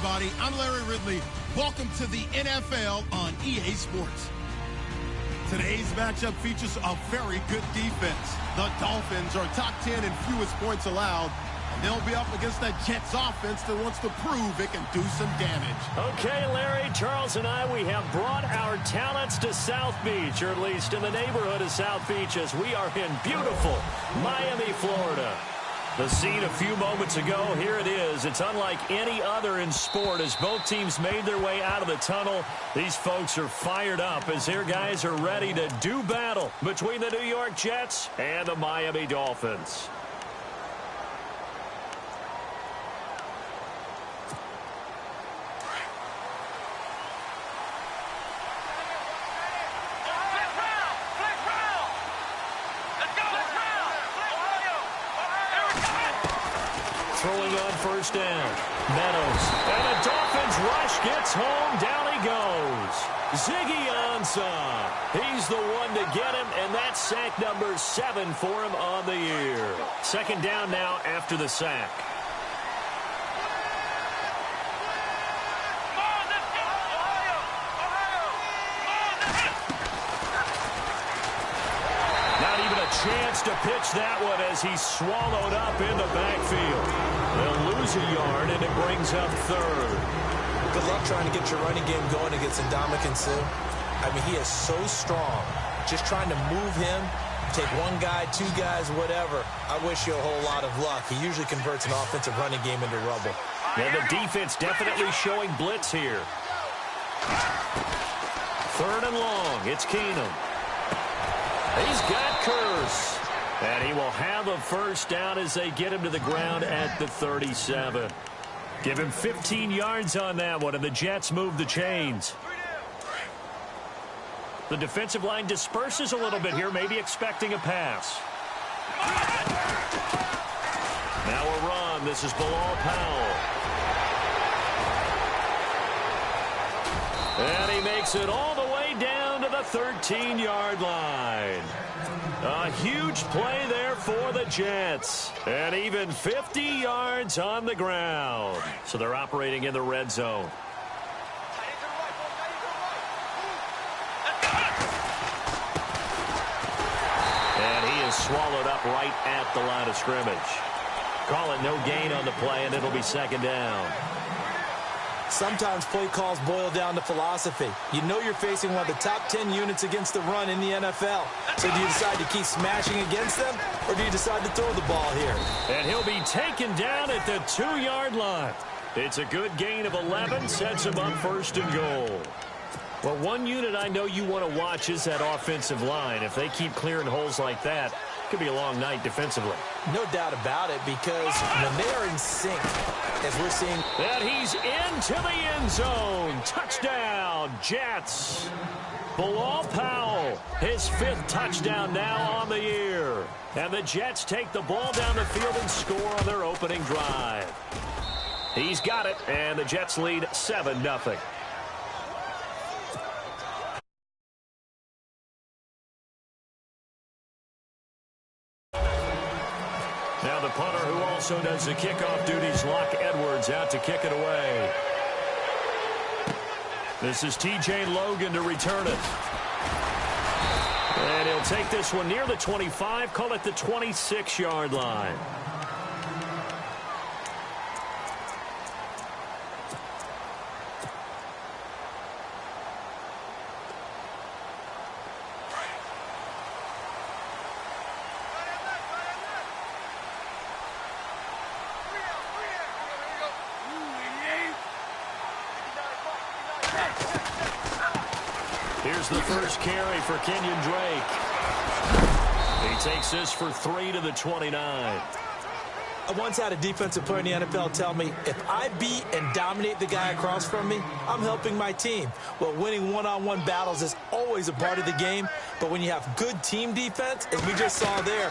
everybody. I'm Larry Ridley. Welcome to the NFL on EA Sports. Today's matchup features a very good defense. The Dolphins are top 10 in fewest points allowed, and they'll be up against that Jets offense that wants to prove it can do some damage. Okay, Larry, Charles and I, we have brought our talents to South Beach, or at least in the neighborhood of South Beach, as we are in beautiful Miami, Florida. The scene a few moments ago, here it is. It's unlike any other in sport as both teams made their way out of the tunnel. These folks are fired up as their guys are ready to do battle between the New York Jets and the Miami Dolphins. Throwing on first down. Meadows. And the Dolphins rush gets home. Down he goes. Ziggy Ansah. He's the one to get him, and that's sack number 7 for him on the year. Second down now after the sack. Chance to pitch that one as he's swallowed up in the backfield. They'll lose a yard, and it brings up third. Good luck trying to get your running game going against Ndamukong Suh. I mean, he is so strong. Just trying to move him, take one guy, two guys, whatever. I wish you a whole lot of luck. He usually converts an offensive running game into rubble. And the defense definitely showing blitz here. Third and long. It's Keenum. He's got Curse. And he will have a first down as they get him to the ground at the 37. Give him 15 yards on that one, and the Jets move the chains. The defensive line disperses a little bit here, maybe expecting a pass. Now a run. This is Bilal Powell. And he makes it all the way down to the 13-yard line. A huge play there for the Jets. And even 50 yards on the ground. So they're operating in the red zone. And he is swallowed up right at the line of scrimmage. Call it no gain on the play, and it'll be second down. Sometimes play calls boil down to philosophy. You know you're facing one of the top 10 units against the run in the NFL. So do you decide to keep smashing against them, or do you decide to throw the ball here? And he'll be taken down at the 2-yard line. It's a good gain of 11, sets him up first and goal. Well, one unit I know you want to watch is that offensive line. If they keep clearing holes like that, it could be a long night defensively. No doubt about it, because when they are in sync, as we're seeing. And he's into the end zone. Touchdown, Jets. Bilal Powell, his 5th touchdown now on the year. And the Jets take the ball down the field and score on their opening drive. He's got it, and the Jets lead 7-0. Now the punter who also does the kickoff duties, Locke Edwards, out to kick it away. This is T.J. Logan to return it. And he'll take this one near the 25, call it the 26-yard line. Here's the first carry for Kenyon Drake. He takes this for 3 to the 29. I once had a defensive player in the NFL tell me, if I beat and dominate the guy across from me, I'm helping my team. Well, winning one-on-one battles is always a part of the game, but when you have good team defense, as we just saw there,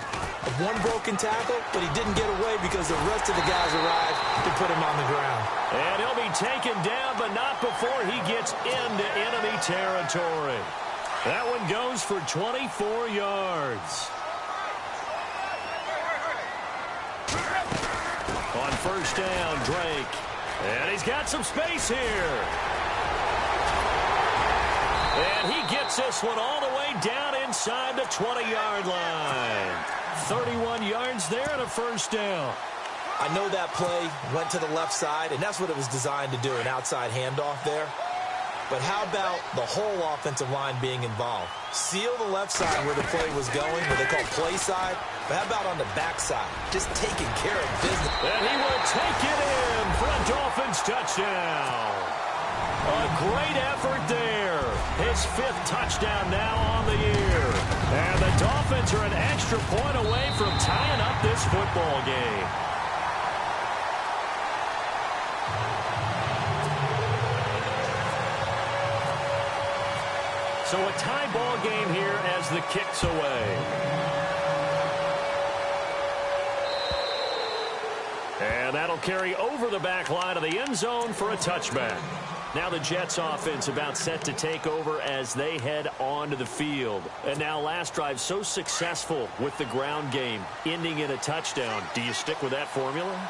one broken tackle, but he didn't get away because the rest of the guys arrived to put him on the ground. And he'll be taken down, but not before he gets into enemy territory. That one goes for 24 yards. On first down, Drake. And he's got some space here. And he gets this one all the way down inside the 20-yard line. 31 yards there and a first down. I know that play went to the left side, and that's what it was designed to do, an outside handoff there. But how about the whole offensive line being involved? Seal the left side where the play was going, what they call play side. But how about on the back side? Just taking care of business. And he will take it in for a Dolphins touchdown. A great effort there. His 5th touchdown now on the year. And the Dolphins are an extra point away from tying up this football game. So a tie ball game here as the kick's away. And that'll carry over the back line of the end zone for a touchback. Now the Jets offense about set to take over as they head onto the field. And now last drive so successful with the ground game, ending in a touchdown. Do you stick with that formula?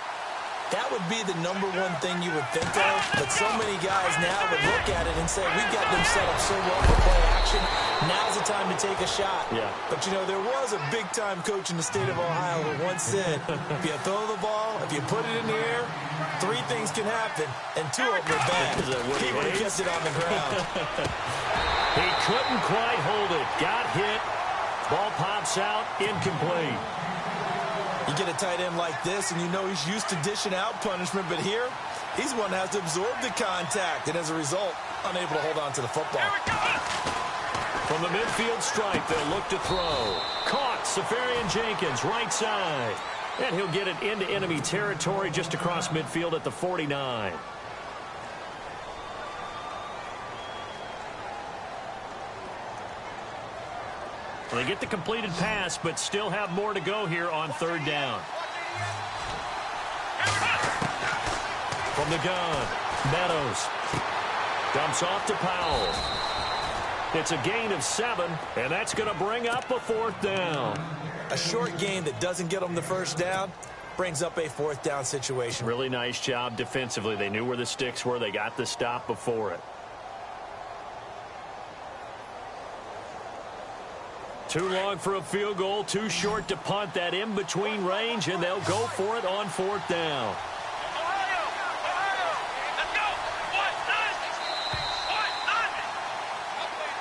That would be the #1 thing you would think of, but so many guys now would look at it and say, we've got them set up so well for play action. Now's the time to take a shot. Yeah. But, you know, there was a big-time coach in the state of Ohio who once said, if you throw the ball, if you put it in the air, 3 things can happen, and 2 of them are bad. He would have kept it on the ground. He couldn't quite hold it. Got hit. Ball pops out. Incomplete. You get a tight end like this, and you know he's used to dishing out punishment, but here, he's one that has to absorb the contact, and as a result, unable to hold on to the football. From the midfield stripe, they'll look to throw. Caught, Safarian Jenkins, right side. And he'll get it into enemy territory just across midfield at the 49. They get the completed pass, but still have more to go here on 3rd down. From the gun, Meadows. Dumps off to Powell. It's a gain of 7, and that's going to bring up a 4th down. A short gain that doesn't get them the first down brings up a 4th down situation. Really nice job defensively. They knew where the sticks were. They got the stop before it. Too long for a field goal, too short to punt. That in-between range, and they'll go for it on 4th down.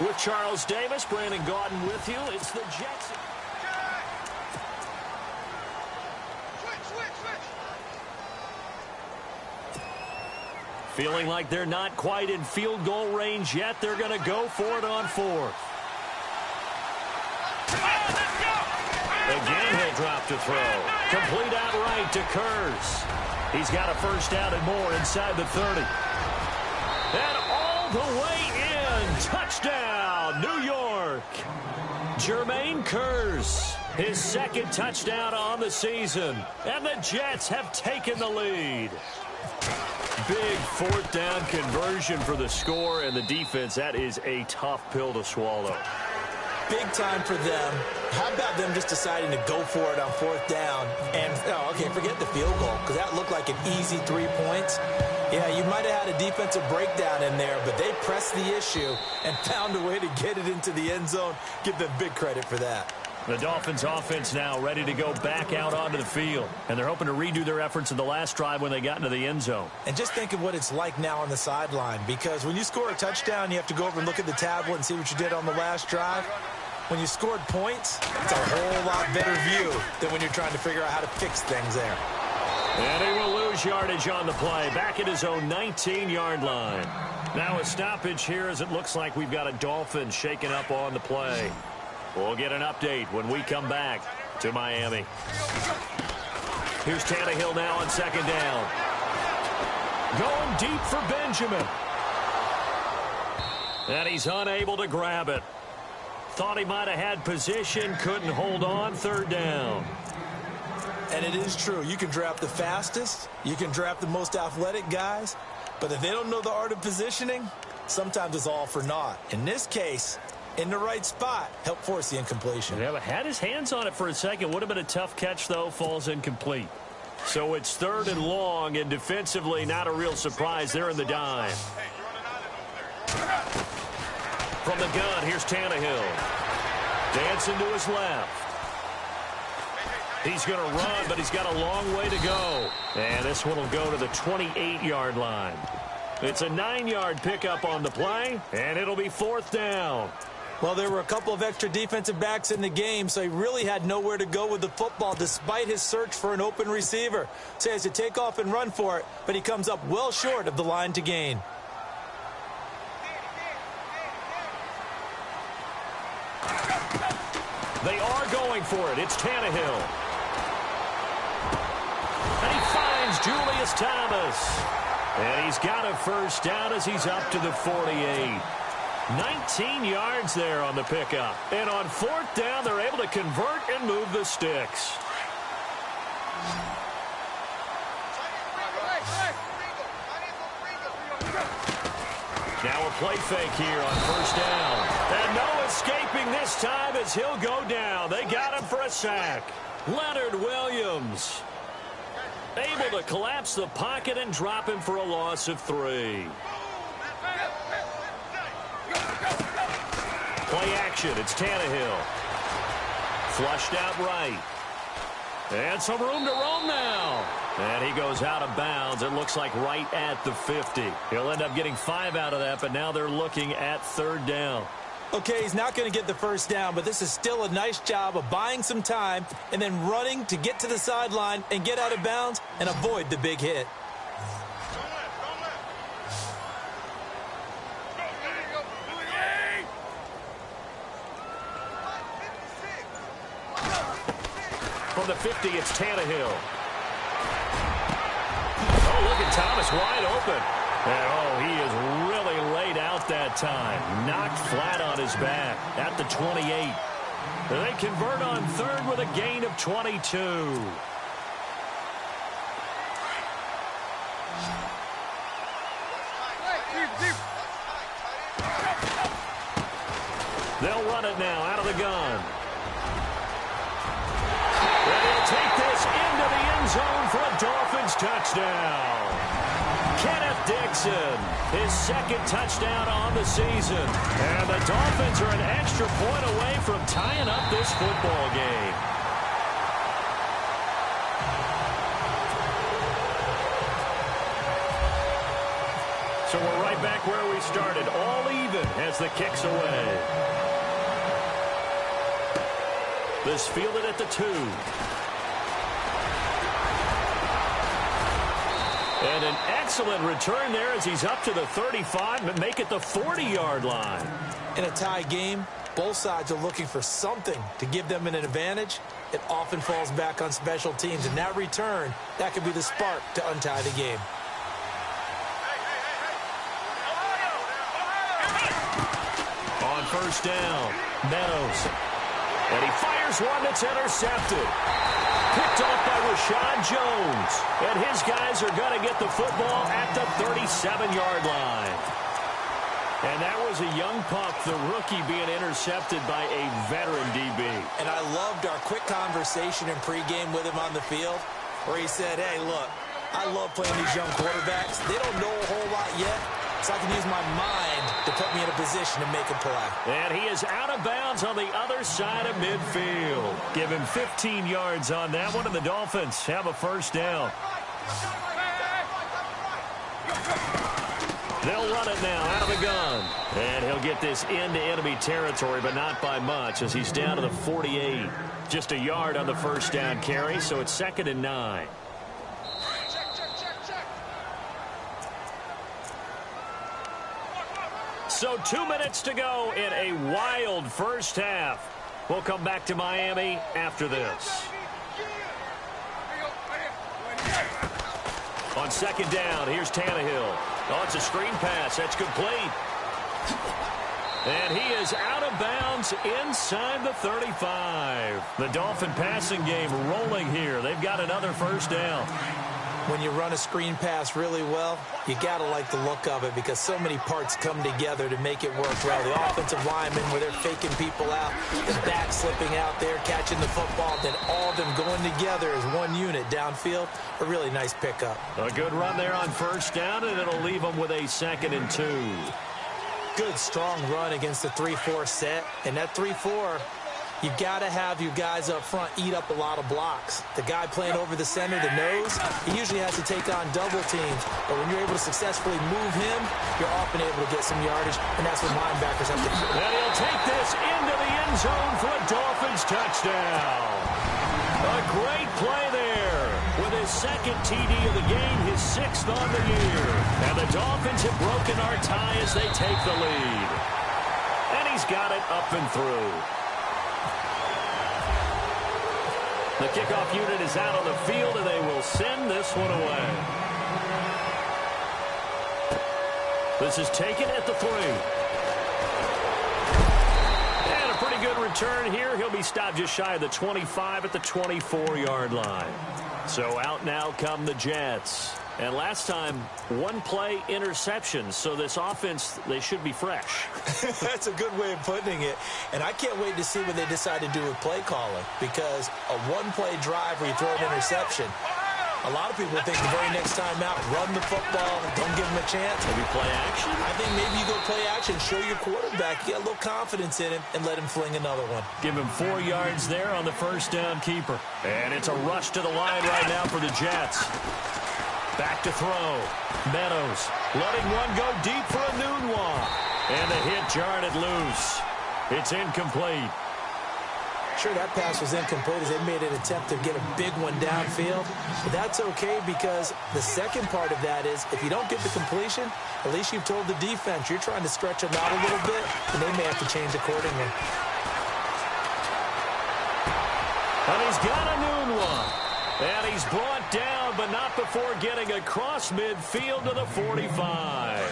With Charles Davis, Brandon Gaudin with you. It's the Jets. Feeling like they're not quite in field goal range yet. They're going to go for it on 4th. Again, he'll drop to throw. Complete outright to Kurz. He's got a first down and more inside the 30. And all the way in. Touchdown, New York. Jermaine Kurz, his 2nd touchdown on the season. And the Jets have taken the lead. Big 4th down conversion for the score, and the defense, that is a tough pill to swallow. Big time for them. How about them just deciding to go for it on 4th down? And, okay, forget the field goal, because that looked like an easy 3 points. Yeah, you might have had a defensive breakdown in there, but they pressed the issue and found a way to get it into the end zone. Give them big credit for that. The Dolphins offense now ready to go back out onto the field. And they're hoping to redo their efforts in the last drive when they got into the end zone. And just think of what it's like now on the sideline, because when you score a touchdown, you have to go over and look at the tablet and see what you did on the last drive. When you scored points, it's a whole lot better view than when you're trying to figure out how to fix things there. And he will lose yardage on the play, back at his own 19-yard line. Now a stoppage here as it looks like we've got a Dolphin shaken up on the play. We'll get an update when we come back to Miami. Here's Tannehill now on 2nd down. Going deep for Benjamin. And he's unable to grab it. Thought he might have had position, couldn't hold on. 3rd down. And it is true. You can draft the fastest. You can draft the most athletic guys. But if they don't know the art of positioning, sometimes it's all for naught. In this case, in the right spot, help force the incompletion. Yeah, but had his hands on it for a second. Would have been a tough catch, though. Falls incomplete. So it's 3rd and long, and defensively not a real surprise there in the dime. From the gun, here's Tannehill. Dancing to his left. He's going to run, but he's got a long way to go. And this one will go to the 28-yard line. It's a 9-yard pickup on the play, and it'll be 4th down. Well, there were a couple of extra defensive backs in the game, so he really had nowhere to go with the football despite his search for an open receiver. So he has to take off and run for it, but he comes up well short of the line to gain. They are going for it. It's Tannehill. And he finds Julius Thomas. And he's got a 1st down as he's up to the 48. 19 yards there on the pickup. And on 4th down, they're able to convert and move the sticks. Now a play fake here on 1st down. And no escaping this time as he'll go down. They got him for a sack. Leonard Williams able to collapse the pocket and drop him for a loss of 3. Play action. It's Tannehill. Flushed out right. And some room to roam now. And he goes out of bounds. It looks like right at the 50. He'll end up getting 5 out of that, but now they're looking at 3rd down. Okay, he's not going to get the 1st down, but this is still a nice job of buying some time and then running to get to the sideline and get out of bounds and avoid the big hit. From the 50, it's Tannehill. Oh, look at Thomas wide open. And, oh, he is really laid out that time. Knocked flat on his back at the 28. They convert on 3rd with a gain of 22. They'll run it now out of the gun. And he'll take this into the end zone for a Dolphins touchdown. Kenneth Dixon, his 2nd touchdown on the season. And the Dolphins are an extra point away from tying up this football game. So we're right back where we started, all even as the kick's away. This fielded at the 2. And an excellent return there as he's up to the 35, but make it the 40-yard line. In a tie game, both sides are looking for something to give them an advantage. It often falls back on special teams, and that return, that could be the spark to untie the game. On 1st down, Meadows. And he fires one that's intercepted. Picked off by Rashad Jones. And his guys are going to get the football at the 37-yard line. And that was a young pup, the rookie, being intercepted by a veteran DB. And I loved our quick conversation in pregame with him on the field where he said, hey, look, I love playing these young quarterbacks. They don't know a whole lot yet, so I can use my mind to put me in a position to make a play. And he is out of bounds on the other side of midfield. Give him 15 yards on that one, and the Dolphins have a 1st down. They'll run it now out of the gun. And he'll get this into enemy territory, but not by much as he's down to the 48. Just a yard on the 1st down carry, so it's 2nd and 9. So 2 minutes to go in a wild 1st half. We'll come back to Miami after this. On 2nd down, here's Tannehill. Oh, it's a screen pass. That's complete. And he is out of bounds inside the 35. The Dolphin passing game rolling here. They've got another 1st down. When you run a screen pass really well, you got to like the look of it because so many parts come together to make it work well. The offensive linemen, where they're faking people out. The backs slipping out there, catching the football, then all of them going together as one unit downfield. A really nice pickup. A good run there on first down, and it'll leave them with a 2nd and 2. Good, strong run against the 3-4 set. And that 3-4, you got to have your guys up front eat up a lot of blocks. The guy playing over the center, the nose, he usually has to take on double teams. But when you're able to successfully move him, you're often able to get some yardage, and that's what linebackers have to do. And he'll take this into the end zone for a Dolphins touchdown. A great play there with his 2nd TD of the game, his 6th on the year. And the Dolphins have broken our tie as they take the lead. And he's got it up and through. The kickoff unit is out on the field, and they will send this one away. This is taken at the 3. And a pretty good return here. He'll be stopped just shy of the 25 at the 24-yard line. So out now come the Jets. And last time, 1-play interception. So this offense, they should be fresh. That's a good way of putting it. And I can't wait to see what they decide to do with play calling. Because a 1-play drive where you throw an interception, a lot of people think the very next time out, run the football, don't give him a chance. Maybe play action? I think maybe you go play action, show your quarterback, get a little confidence in him, and let him fling another one. Give him 4 yards there on the first down keeper. And it's a rush to the line right now for the Jets. Back to throw. Meadows letting one go deep for a noon walk. And the hit jarred it loose. It's incomplete. Sure, that pass was incomplete as they made an attempt to get a big one downfield. But that's okay because the second part of that is if you don't get the completion, at least you've told the defense you're trying to stretch them out a little bit, and they may have to change accordingly. And he's got a noon one. And he's brought down, but not before getting across midfield to the 45.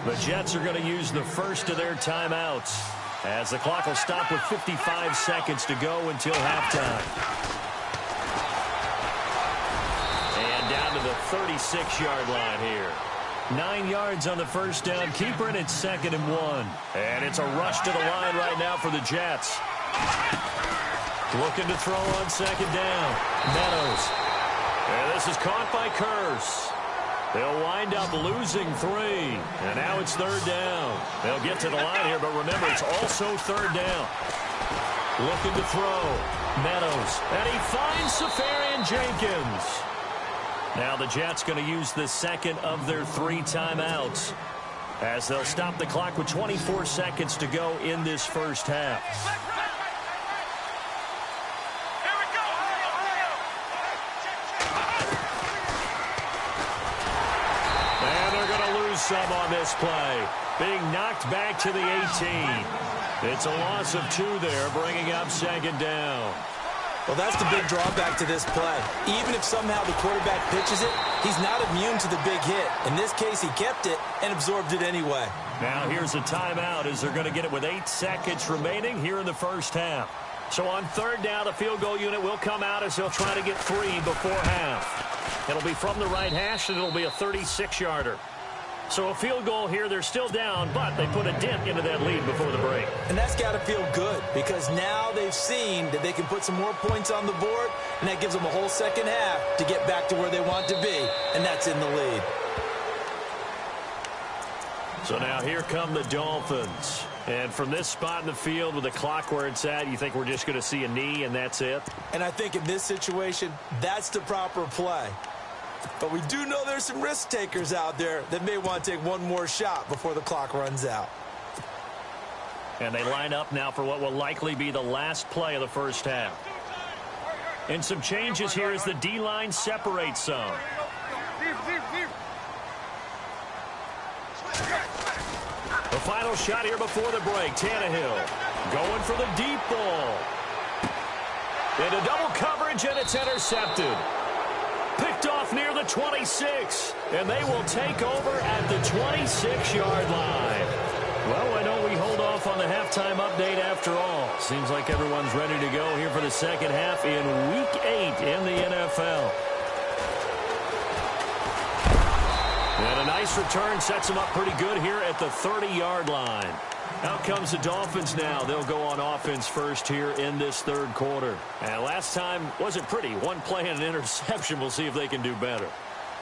The Jets are going to use the first of their timeouts as the clock will stop with 55 seconds to go until halftime. And down to the 36-yard line here. 9 yards on the first down keeper, and it's 2nd and 1. And it's a rush to the line right now for the Jets. Looking to throw on 2nd down. Meadows. And this is caught by Curse. They'll wind up losing 3. And now it's 3rd down. They'll get to the line here, but remember, it's also 3rd down. Looking to throw. Meadows. And he finds Safarian Jenkins. Now the Jets going to use the second of their 3 timeouts as they'll stop the clock with 24 seconds to go in this first half. Some on this play, being knocked back to the 18. It's a loss of 2 there, bringing up 2nd down. Well, that's the big drawback to this play. Even if somehow the quarterback pitches it, he's not immune to the big hit. In this case, he kept it and absorbed it anyway. Now here's a timeout as they're going to get it with 8 seconds remaining here in the first half. So on 3rd down, the field goal unit will come out as they'll try to get 3 before half. It'll be from the right hash, and it'll be a 36-yarder. So a field goal here, they're still down, but they put a dent into that lead before the break. And that's got to feel good because now they've seen that they can put some more points on the board, and that gives them a whole second half to get back to where they want to be, and that's in the lead. So now here come the Dolphins. And from this spot in the field with the clock where it's at, you think we're just going to see a knee and that's it? And I think in this situation, that's the proper play. But we do know there's some risk takers out there that may want to take one more shot before the clock runs out. And they line up now for what will likely be the last play of the first half. And some changes here as the D-line separates some. The final shot here before the break. Tannehill going for the deep ball. Into double coverage, and it's intercepted. Picked off near the 26, and they will take over at the 26-yard line. Well, I know we hold off on the halftime update after all. Seems like everyone's ready to go here for the second half in Week 8 in the NFL. And a nice return sets them up pretty good here at the 30-yard line. Out comes the Dolphins now. They'll go on offense first here in this third quarter. And last time wasn't pretty. One play and an interception. We'll see if they can do better.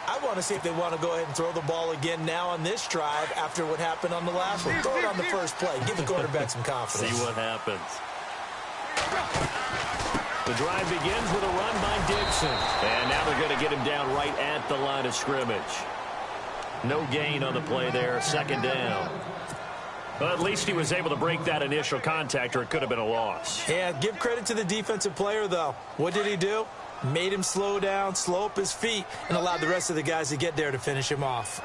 I want to see if they want to go ahead and throw the ball again now on this drive after what happened on the last one. Throw it on the first play. Give the quarterback some confidence. See what happens. The drive begins with a run by Dixon. And now they're going to get him down right at the line of scrimmage. No gain on the play there. Second down. But at least he was able to break that initial contact, or it could have been a loss. Yeah, give credit to the defensive player, though. What did he do? Made him slow down, slow up his feet, and allowed the rest of the guys to get there to finish him off.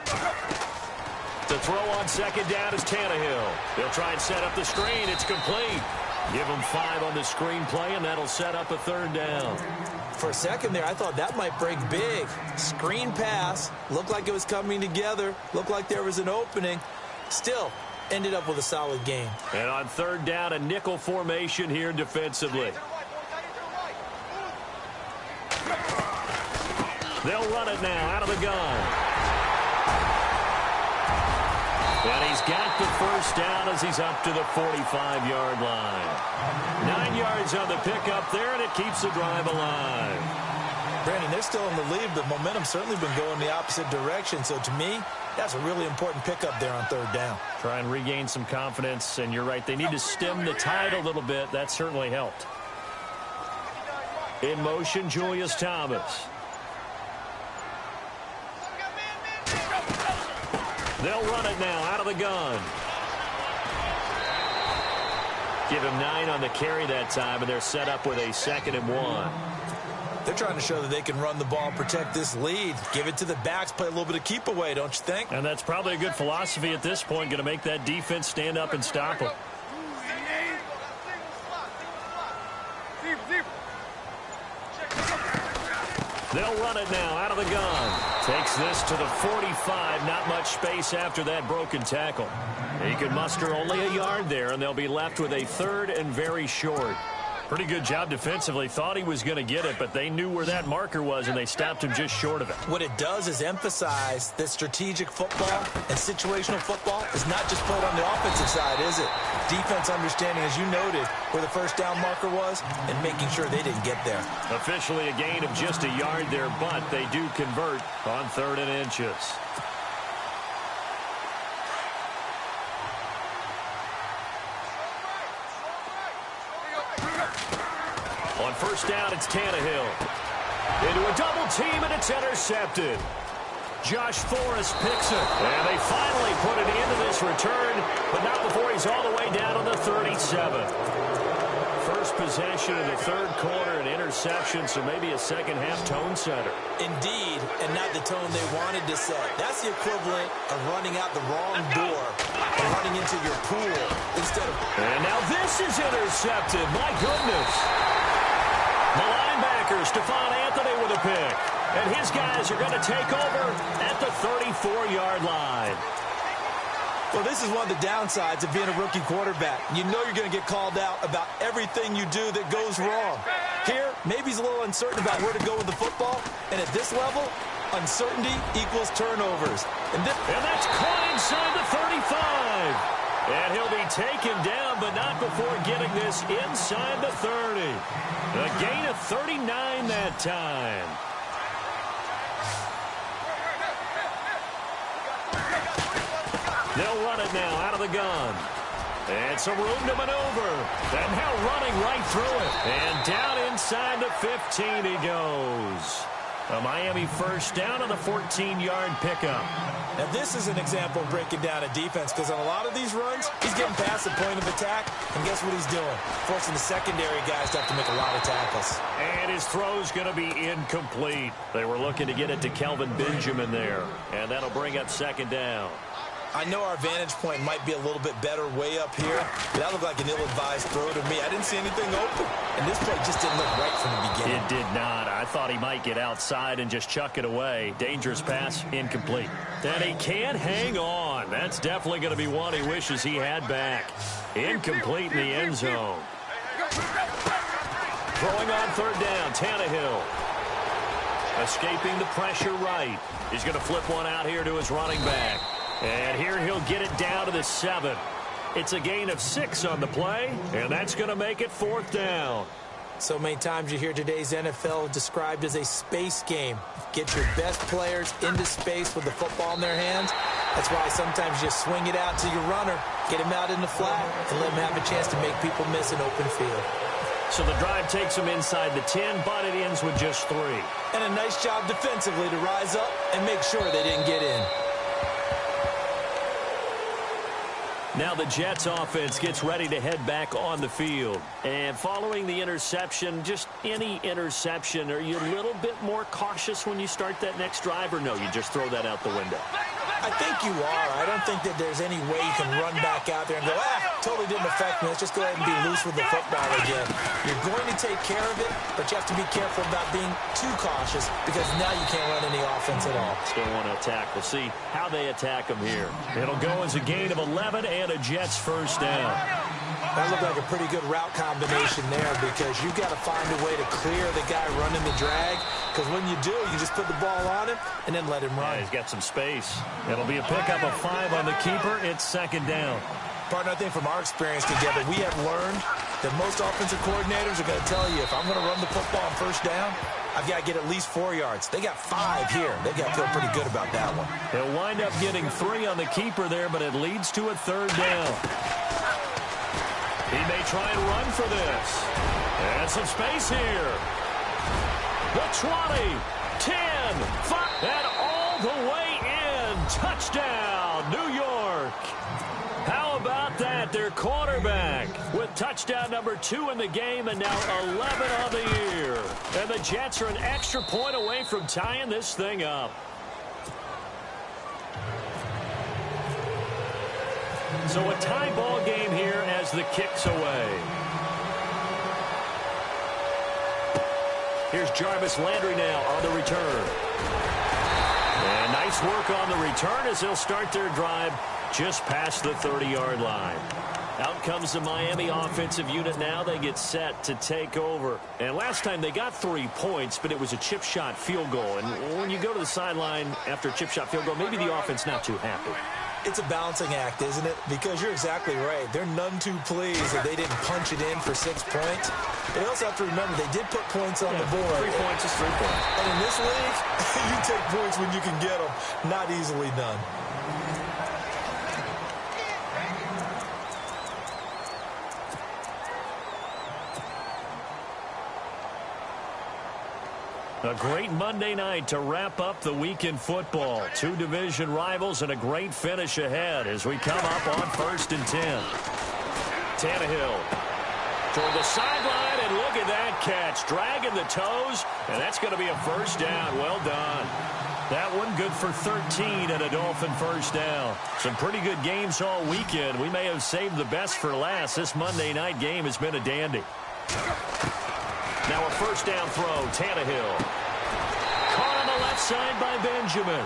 The throw on second down is Tannehill. They'll try and set up the screen. It's complete. Give him 5 on the screen play, and that'll set up a third down. For a second there, I thought that might break big. Screen pass. Looked like it was coming together. Looked like there was an opening. Still, ended up with a solid game. And on third down, a nickel formation here defensively. They'll run it now out of the gun. And he's got the first down as he's up to the 45-yard line. 9 yards on the pickup there, and it keeps the drive alive. Brandon, they're still in the lead, but momentum's certainly been going the opposite direction. So to me, that's a really important pickup there on third down. Try and regain some confidence, and you're right. They need to stem the tide a little bit. That certainly helped. In motion, Julius Thomas. They'll run it now out of the gun. Give him 9 on the carry that time, and they're set up with a 2nd and 1. They're trying to show that they can run the ball and protect this lead. Give it to the backs, play a little bit of keep away, don't you think? And that's probably a good philosophy at this point, going to make that defense stand up and stop them. They'll run it now out of the gun. Takes this to the 45. Not much space after that broken tackle. He could muster only a yard there, and they'll be left with a 3rd and very short. Pretty good job defensively. Thought he was going to get it, but they knew where that marker was, and they stopped him just short of it. What it does is emphasize that strategic football and situational football is not just played on the offensive side, is it? Defense understanding, as you noted, where the first down marker was and making sure they didn't get there. Officially a gain of just a yard there, but they do convert on 3rd and inches. On first down, it's Tannehill. Into a double team, and it's intercepted. Josh Forrest picks it. And they finally put it into this return, but not before he's all the way down on the 37. First possession of the third quarter, an interception, so maybe a second-half tone setter. Indeed, and not the tone they wanted to set. That's the equivalent of running out the wrong door and running into your pool instead of... And now this is intercepted. My goodness. The linebacker, Stephon Anthony, with a pick. And his guys are going to take over at the 34-yard line. Well, this is one of the downsides of being a rookie quarterback. You know you're going to get called out about everything you do that goes wrong. Here, maybe he's a little uncertain about where to go with the football. And at this level, uncertainty equals turnovers. And that's caught inside the 35. And he'll be taken down, but not before getting this inside the 30. A gain of 39 that time. They'll run it now out of the gun. And some room to maneuver. And now running right through it. And down inside the 15 he goes. A Miami first down on the 14-yard pickup. Now, this is an example of breaking down a defense, because on a lot of these runs, he's getting past the point of attack, and guess what he's doing? Forcing the secondary guys to have to make a lot of tackles. And his throw's going to be incomplete. They were looking to get it to Kelvin Benjamin there, and that'll bring up second down. I know our vantage point might be a little bit better way up here, but that looked like an ill-advised throw to me. I didn't see anything open, and this play just didn't look right from the beginning. It did not. I thought he might get outside and just chuck it away. Dangerous pass, incomplete. And he can't hang on. That's definitely going to be one he wishes he had back. Incomplete in the end zone. Throwing on third down, Tannehill. Escaping the pressure right. He's going to flip one out here to his running back. And here he'll get it down to the 7. It's a gain of 6 on the play, and that's going to make it 4th down. So many times you hear today's NFL described as a space game. Get your best players into space with the football in their hands. That's why sometimes you swing it out to your runner, get him out in the flat, and let him have a chance to make people miss an open field. So the drive takes them inside the 10, but it ends with just 3. And a nice job defensively to rise up and make sure they didn't get in. Now the Jets offense gets ready to head back on the field. And following the interception, just any interception, are you a little bit more cautious when you start that next drive, or no, you just throw that out the window? I think you are. I don't think that there's any way you can run back out there and go, totally didn't affect me. Let's just go ahead and be loose with the football again. You're going to take care of it, but you have to be careful about being too cautious because now you can't run any offense at all. Still want to attack. We'll see how they attack them here. It'll go as a gain of 11 and a Jets first down. That looked like a pretty good route combination there because you've got to find a way to clear the guy running the drag, because when you do, you just put the ball on him and then let him run. Yeah, he's got some space. It'll be a pickup of 5 on the keeper. It's 2nd down. Partner, I think from our experience together, we have learned that most offensive coordinators are going to tell you, if I'm going to run the football on first down, I've got to get at least 4 yards. They got 5 here. They got to feel pretty good about that one. They'll wind up getting 3 on the keeper there, but it leads to a 3rd down. He may try and run for this. And some space here. The 20, 10, 5, and all the way in. Touchdown, New York. How about that? Their quarterback with touchdown number 2 in the game and now 11 on the year. And the Jets are an extra point away from tying this thing up. So a tie ball game here as the kick's away. Here's Jarvis Landry now on the return. And nice work on the return as they'll start their drive just past the 30-yard line. Out comes the Miami offensive unit now. They get set to take over. And last time they got 3 points, but it was a chip shot field goal. And when you go to the sideline after a chip shot field goal, maybe the offense not too happy. It's a balancing act, isn't it? Because you're exactly right. They're none too pleased that they didn't punch it in for 6 points. But you also have to remember they did put points on the board. 3 points is 3 points. And in this league, you take points when you can get them. Not easily done. A great Monday night to wrap up the week in football. 2 division rivals and a great finish ahead as we come up on 1st and 10. Tannehill toward the sideline, and look at that catch. Dragging the toes, and that's going to be a first down. Well done. That one good for 13 and a Dolphin first down. Some pretty good games all weekend. We may have saved the best for last. This Monday night game has been a dandy. Now a first down throw, Tannehill. Caught on the left side by Benjamin.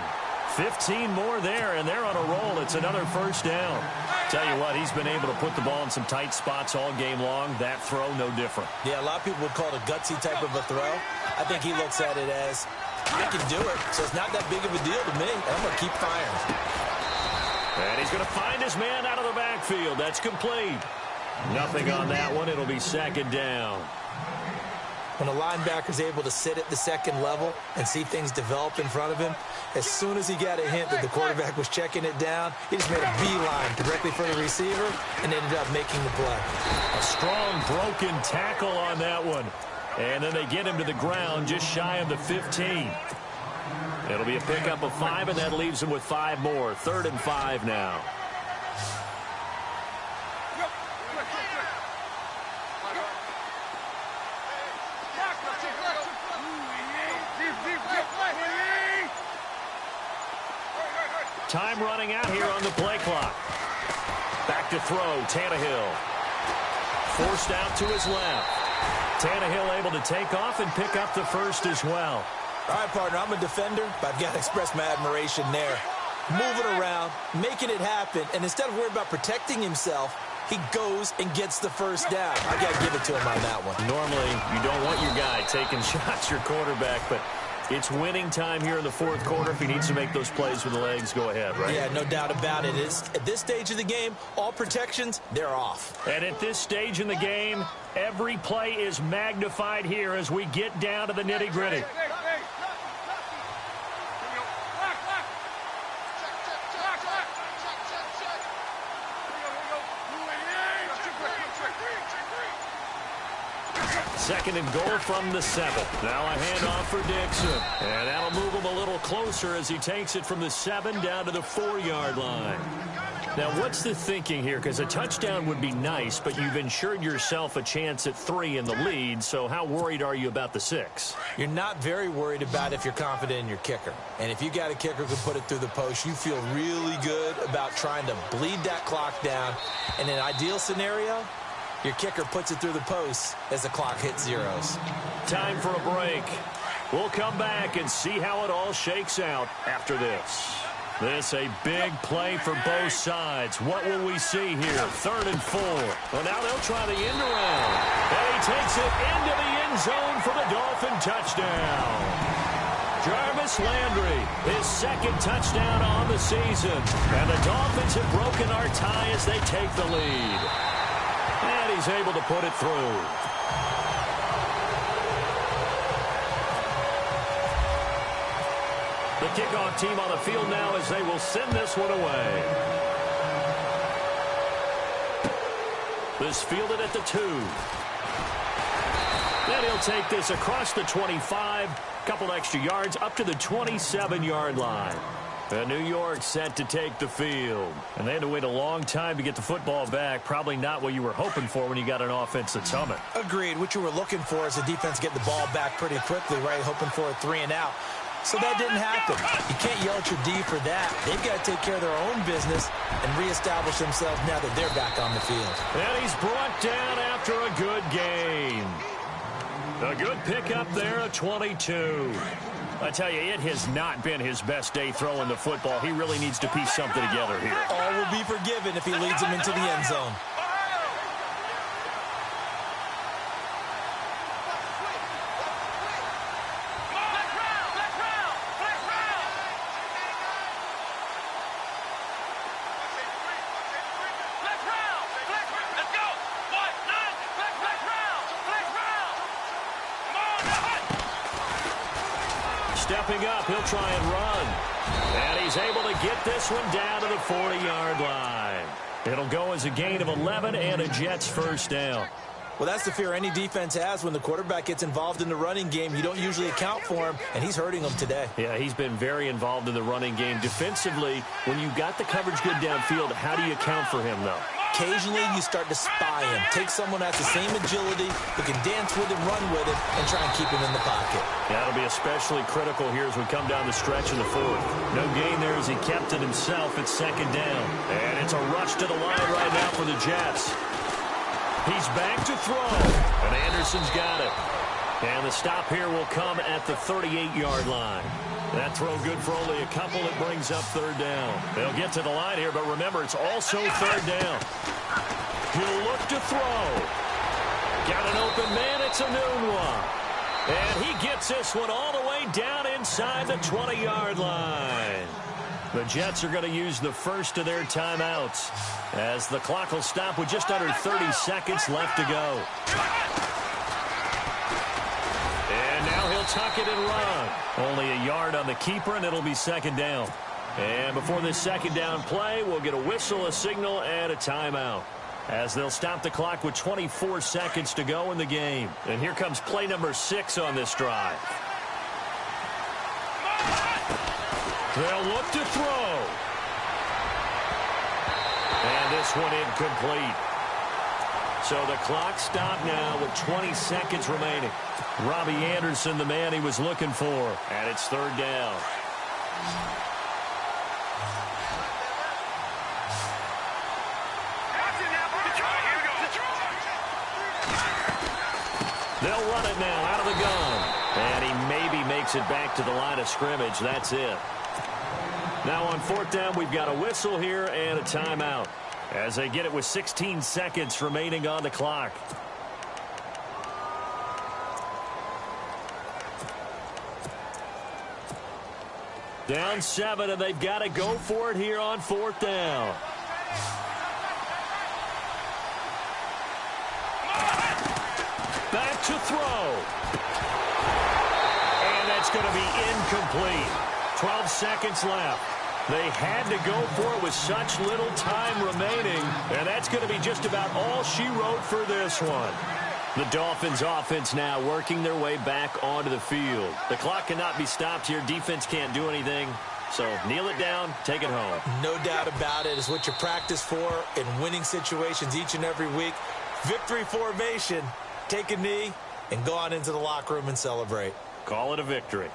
15 more there, and they're on a roll. It's another first down. Tell you what, he's been able to put the ball in some tight spots all game long. That throw, no different. Yeah, a lot of people would call it a gutsy type of a throw. I think he looks at it as, I can do it, so it's not that big of a deal to me. I'm going to keep firing. And he's going to find his man out of the backfield. That's complete. Nothing on that one. It'll be 2nd down. When a linebacker's able to sit at the 2nd level and see things develop in front of him, as soon as he got a hint that the quarterback was checking it down, he just made a beeline directly for the receiver and ended up making the play. A strong broken tackle on that one. And then they get him to the ground just shy of the 15. It'll be a pickup of 5, and that leaves him with 5 more. 3rd and 5 now. Time running out here on the play clock. Back to throw, Tannehill. Forced out to his left. Tannehill able to take off and pick up the first as well. All right, partner, I'm a defender, but I've got to express my admiration there. Moving around, making it happen, and instead of worrying about protecting himself, he goes and gets the first down. I got to give it to him on that one. Normally, you don't want your guy taking shots, your quarterback, but It's winning time here in the fourth quarter. If he needs to make those plays with the legs, go ahead, right? Yeah, no doubt about it. At this stage of the game, all protections, they're off. And at this stage in the game, every play is magnified here as we get down to the nitty-gritty. Second and goal from the 7. Now a handoff for Dixon. And that'll move him a little closer as he takes it from the 7 down to the 4-yard line. Now, what's the thinking here? Because a touchdown would be nice, but you've ensured yourself a chance at 3 in the lead, so how worried are you about the 6? You're not very worried about if you're confident in your kicker. And if you got a kicker who can put it through the post, you feel really good about trying to bleed that clock down. In an ideal scenario, your kicker puts it through the post as the clock hits zeros. Time for a break. We'll come back and see how it all shakes out after this. This a big play for both sides. What will we see here? 3rd and 4. Well, now they'll try the end around. And he takes it into the end zone for the Dolphin touchdown. Jarvis Landry, his 2nd touchdown on the season. And the Dolphins have broken our tie as they take the lead. And he's able to put it through. The kickoff team on the field now as they will send this one away. This fielded at the 2. Then he'll take this across the 25, couple extra yards up to the 27-yard line. And New York set to take the field. And they had to wait a long time to get the football back. Probably not what you were hoping for when you got an offense that's humming. Agreed. What you were looking for is the defense getting the ball back pretty quickly, right? Hoping for a 3 and out. So that didn't happen. You can't yell at your D for that. They've got to take care of their own business and reestablish themselves now that they're back on the field. And he's brought down after a good game. A good pickup there at 22. I tell you, it has not been his best day throwing the football. He really needs to piece something together here. All will be forgiven if he leads them into the end zone. Stepping up, he'll try and run. And he's able to get this one down to the 40-yard line. It'll go as a gain of 11 and a Jets first down. Well, that's the fear any defense has when the quarterback gets involved in the running game. You don't usually account for him, and he's hurting them today. Yeah, he's been very involved in the running game. Defensively, when you got the coverage good downfield, how do you account for him, though? Occasionally, you start to spy him. Take someone who has the same agility, who can dance with him, run with him, and try and keep him in the pocket. That'll be especially critical here as we come down the stretch in the 4th. No gain there as he kept it himself at 2nd down. And it's a rush to the line right now for the Jets. He's back to throw, and Anderson's got it. And the stop here will come at the 38-yard line. That throw good for only a couple. It brings up 3rd down. They'll get to the line here, but remember, it's also 3rd down. He'll look to throw. Got an open man. It's a new one. And he gets this one all the way down inside the 20-yard line. The Jets are going to use the first of their timeouts as the clock will stop with just under 30 seconds left to go. And now he'll tuck it and run. Only a yard on the keeper, and it'll be 2nd down. And before this 2nd down play, we'll get a whistle, a signal, and a timeout, as they'll stop the clock with 24 seconds to go in the game. And here comes play number 6 on this drive. They'll look to throw. And this one incomplete. So the clock stopped now with 20 seconds remaining. Robbie Anderson, the man he was looking for. And it's 3rd down. They'll run it now out of the gun. And he maybe makes it back to the line of scrimmage. That's it. Now on 4th down, we've got a whistle here and a timeout as they get it with 16 seconds remaining on the clock. Down 7, and they've got to go for it here on 4th down. Back to throw. And that's going to be incomplete. 12 seconds left. They had to go for it with such little time remaining, and that's going to be just about all she wrote for this one. The Dolphins offense now working their way back onto the field. The clock cannot be stopped here. Defense can't do anything. So kneel it down, take it home. No doubt about it. It's what you practice for in winning situations each and every week. Victory formation. Take a knee and go on into the locker room and celebrate. Call it a victory.